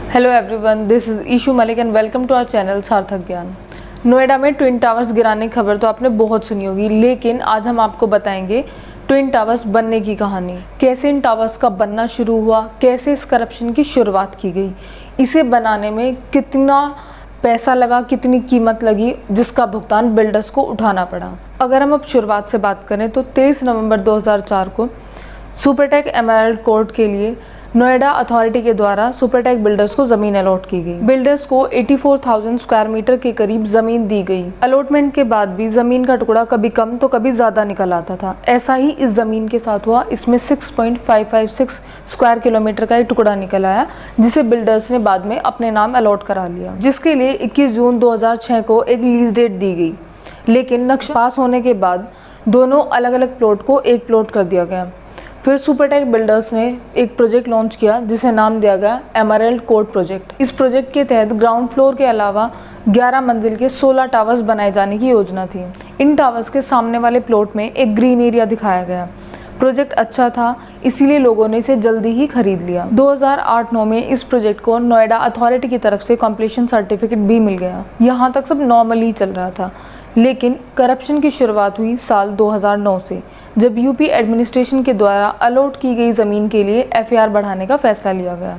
Hello everyone, this is Ishu Malik and welcome to our channel Sarthak Gyan. Noida में twin towers गिराने की खबर तो आपने बहुत सुनी होगी, लेकिन आज हम आपको बताएंगे ट्विन टावर्स बनने की कहानी। कैसे इन टावर्स का बनना शुरू हुआ, कैसे इस करप्शन की शुरुआत की गई, इसे बनाने में कितना पैसा लगा, कितनी कीमत लगी, जिसका भुगतान बिल्डर्स को उठाना पड़ा। अगर हम अब शुरुआत से बात करें तो 23 नवंबर 2004 को सुपरटेक एमराल्ड कोर्ट के लिए नोएडा अथॉरिटी के द्वारा सुपरटेक बिल्डर्स को जमीन अलॉट की गई। बिल्डर्स को 84,000 स्क्वायर मीटर के करीब जमीन दी गई। अलॉटमेंट के बाद भी जमीन का टुकड़ा कभी कम तो कभी ज्यादा निकल आता था। ऐसा ही इस जमीन के साथ हुआ। इसमें 6.556 स्क्वायर किलोमीटर का एक टुकड़ा निकल आया, जिसे बिल्डर्स ने बाद में अपने नाम अलॉट करा लिया, जिसके लिए 21 जून 2006 को एक लीज डेट दी गई। लेकिन नक्शा पास होने के बाद दोनों अलग अलग प्लॉट को एक प्लॉट कर दिया गया। फिर सुपरटेक बिल्डर्स ने एक प्रोजेक्ट लॉन्च किया जिसे नाम दिया गया एमराल्ड कोर्ट प्रोजेक्ट। इस प्रोजेक्ट के तहत ग्राउंड फ्लोर के अलावा 11 मंजिल के 16 टावर्स बनाए जाने की योजना थी। इन टावर्स के सामने वाले प्लॉट में एक ग्रीन एरिया दिखाया गया। प्रोजेक्ट अच्छा था, इसीलिए लोगों ने इसे जल्दी ही खरीद लिया। 2008-9 में इस प्रोजेक्ट को नोएडा अथॉरिटी की तरफ से कंप्लीशन सर्टिफिकेट भी मिल गया। यहाँ तक सब नॉर्मली चल रहा था, लेकिन करप्शन की शुरुआत हुई साल 2009 से, जब यूपी एडमिनिस्ट्रेशन के द्वारा अलॉट की गई ज़मीन के लिए एफएआर बढ़ाने का फैसला लिया गया।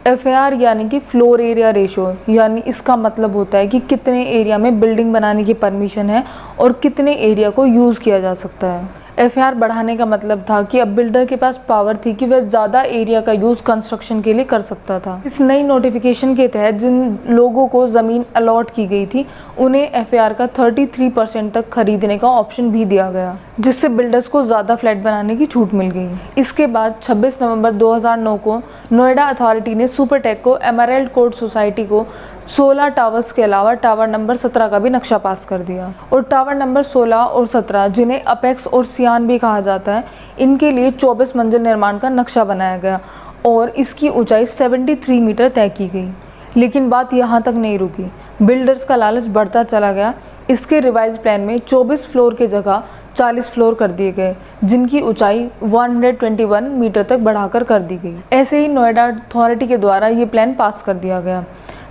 एफएआर यानी कि फ्लोर एरिया रेशो, यानी इसका मतलब होता है कि कितने एरिया में बिल्डिंग बनाने की परमिशन है और कितने एरिया को यूज़ किया जा सकता है। एफआर बढ़ाने का मतलब था कि अब बिल्डर के पास पावर थी कि वह ज़्यादा एरिया का यूज़ कंस्ट्रक्शन के लिए कर सकता था। इस नई नोटिफिकेशन के तहत जिन लोगों को ज़मीन अलॉट की गई थी, उन्हें एफआर का 33% तक खरीदने का ऑप्शन भी दिया गया, जिससे बिल्डर्स को ज़्यादा फ्लैट बनाने की छूट मिल गई। इसके बाद 26 नवंबर 2009 को नोएडा अथॉरिटी ने सुपरटेक को एमराल्ड कोर्ट सोसाइटी को 16 टावर्स के अलावा टावर नंबर 17 का भी नक्शा पास कर दिया। और टावर नंबर 16 और 17, जिन्हें अपेक्स और सियान भी कहा जाता है, इनके लिए 24 मंजिल निर्माण का नक्शा बनाया गया और इसकी ऊंचाई 73 मीटर तय की गई। लेकिन बात यहाँ तक नहीं रुकी, बिल्डर्स का लालच बढ़ता चला गया। इसके रिवाइज प्लान में 24 फ्लोर के जगह 40 फ्लोर कर दिए गए, जिनकी ऊंचाई 121 मीटर तक बढ़ाकर कर दी गई। ऐसे ही नोएडा अथॉरिटी के द्वारा ये प्लान पास कर दिया गया।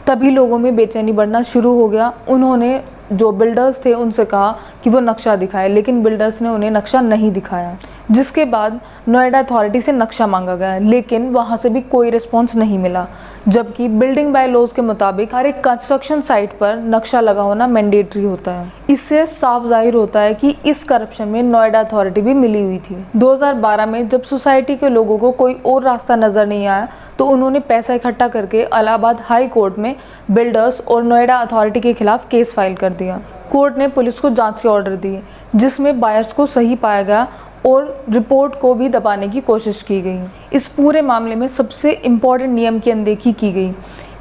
तभी लोगों में बेचैनी बढ़ना शुरू हो गया। उन्होंने जो बिल्डर्स थे उनसे कहा कि वो नक्शा दिखाए, लेकिन बिल्डर्स ने उन्हें नक्शा नहीं दिखाया, जिसके बाद नोएडा अथॉरिटी से नक्शा मांगा गया, लेकिन वहाँ से भी कोई रिस्पॉन्स नहीं मिला। जबकि बिल्डिंग बाय लॉज के मुताबिक हर एक कंस्ट्रक्शन साइट पर नक्शा लगा होना मैंडेटरी होता है। इससे साफ जाहिर होता है कि इस करप्शन में नोएडा अथॉरिटी भी मिली हुई थी। 2012 में जब सोसाइटी के लोगों को कोई और रास्ता नजर नहीं आया, तो उन्होंने पैसा इकट्ठा करके इलाहाबाद हाई कोर्ट में बिल्डर्स और नोएडा अथॉरिटी के खिलाफ केस फाइल कर दिया। कोर्ट ने पुलिस को जांच के ऑर्डर दिए, जिसमें बायर्स को सही पाया गया और रिपोर्ट को भी दबाने की कोशिश की गई। इस पूरे मामले में सबसे इम्पोर्टेंट नियम की अनदेखी की गई।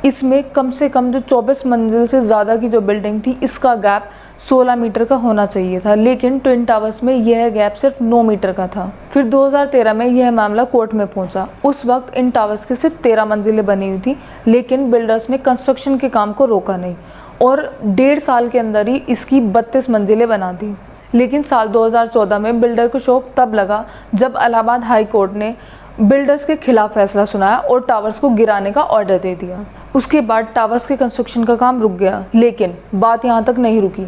इसमें कम से कम जो 24 मंजिल से ज़्यादा की जो बिल्डिंग थी, इसका गैप 16 मीटर का होना चाहिए था, लेकिन ट्विन टावर्स में यह गैप सिर्फ 9 मीटर का था। फिर 2013 में यह मामला कोर्ट में पहुंचा। उस वक्त इन टावर्स की सिर्फ 13 मंजिलें बनी हुई थी, लेकिन बिल्डर्स ने कंस्ट्रक्शन के काम को रोका नहीं और 1.5 साल के अंदर ही इसकी 32 मंजिलें बना दी। लेकिन साल 2014 में बिल्डर को शौक तब लगा जब इलाहाबाद हाई कोर्ट ने बिल्डर्स के खिलाफ फैसला सुनाया और टावर्स को गिराने का ऑर्डर दे दिया। उसके बाद टावर्स के कंस्ट्रक्शन का काम रुक गया। लेकिन बात यहाँ तक नहीं रुकी।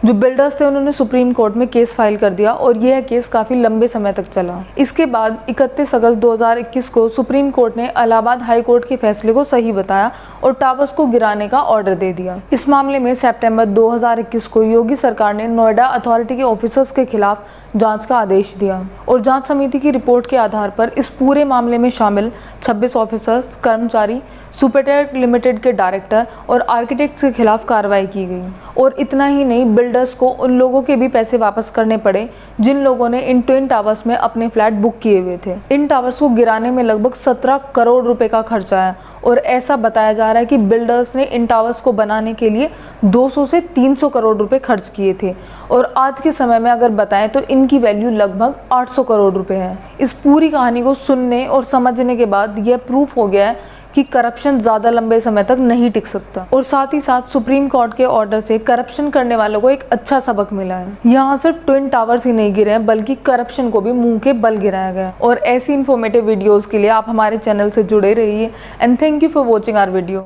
जो बिल्डर्स थे उन्होंने सुप्रीम कोर्ट में केस फाइल कर दिया और यह केस काफ़ी लंबे समय तक चला। इसके बाद 31 अगस्त 2021 को सुप्रीम कोर्ट ने इलाहाबाद हाई कोर्ट के फैसले को सही बताया और टावर्स को गिराने का ऑर्डर दे दिया। इस मामले में सितंबर 2021 को योगी सरकार ने नोएडा अथॉरिटी के ऑफिसर्स के खिलाफ जांच का आदेश दिया और जांच समिति की रिपोर्ट के आधार पर इस पूरे मामले में शामिल 26 ऑफिसर्स, कर्मचारी, सुपरटेक लिमिटेड के डायरेक्टर और आर्किटेक्ट्स के खिलाफ कार्रवाई की गई। और इतना ही नहीं, बिल्डर्स को उन लोगों के भी पैसे वापस करने पड़े जिन लोगों ने इन ट्विन टावर्स में अपने फ्लैट बुक किए हुए थे। इन टावर्स को गिराने में लगभग 17 करोड़ रुपए का खर्चा है और ऐसा बताया जा रहा है कि बिल्डर्स ने इन टावर्स को बनाने के लिए 200 से 300 करोड़ रुपए खर्च किए थे और आज के समय में अगर बताएं तो इनकी वैल्यू लगभग 800 करोड़ रुपए है। इस पूरी कहानी को सुनने और समझने के बाद यह प्रूफ हो गया है कि करप्शन ज़्यादा लंबे समय तक नहीं टिक सकता। और साथ ही साथ सुप्रीम कोर्ट के ऑर्डर से करप्शन करने वालों को एक अच्छा सबक मिला है। यहाँ सिर्फ ट्विन टावर्स ही नहीं गिरे हैं, बल्कि करप्शन को भी मुंह के बल गिराया गया। और ऐसी इन्फॉर्मेटिव वीडियोज़ के लिए आप हमारे चैनल से जुड़े रहिए and thank you for watching our video.